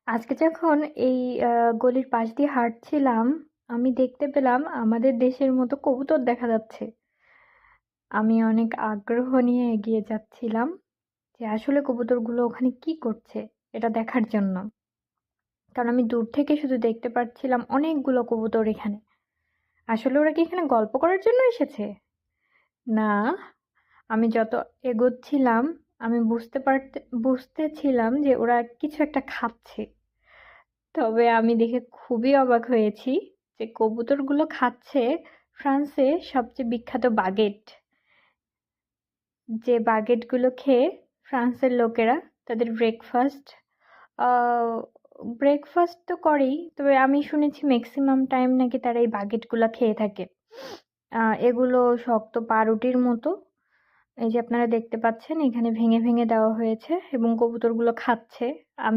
আজকে যখন এই গলির পাশ দিয়ে হাঁটছিলাম, আমি দেখতে পেলাম আমাদের দেশের মতো কবুতর দেখা যাচ্ছে। আমি অনেক আগ্রহ নিয়ে এগিয়ে যাচ্ছিলাম যে আসলে কবুতরগুলো ওখানে কি করছে এটা দেখার জন্য। কারণ আমি দূর থেকে শুধু দেখতে পাচ্ছিলাম অনেকগুলো কবুতর এখানে। আসলে ওরা কি এখানে গল্প করার জন্য এসেছে? না, আমি যত এগোচ্ছিলাম আমি বুঝতেছিলাম যে ওরা কিছু একটা খাচ্ছে। তবে আমি দেখে খুবই অবাক হয়েছি যে কবুতরগুলো খাচ্ছে ফ্রান্সে সবচেয়ে বিখ্যাত বাগেট। যে বাগেটগুলো খেয়ে ফ্রান্সের লোকেরা তাদের ব্রেকফাস্ট তো করেই, তবে আমি শুনেছি ম্যাক্সিমাম টাইম নাকি তারা এই বাগেটগুলো খেয়ে থাকে। এগুলো শক্ত পাউরুটির মতো। এই যে আপনারা দেখতে পাচ্ছেন এখানে ভেঙে ভেঙে দেওয়া হয়েছে এবং কবুতরগুলো খাচ্ছে। আমি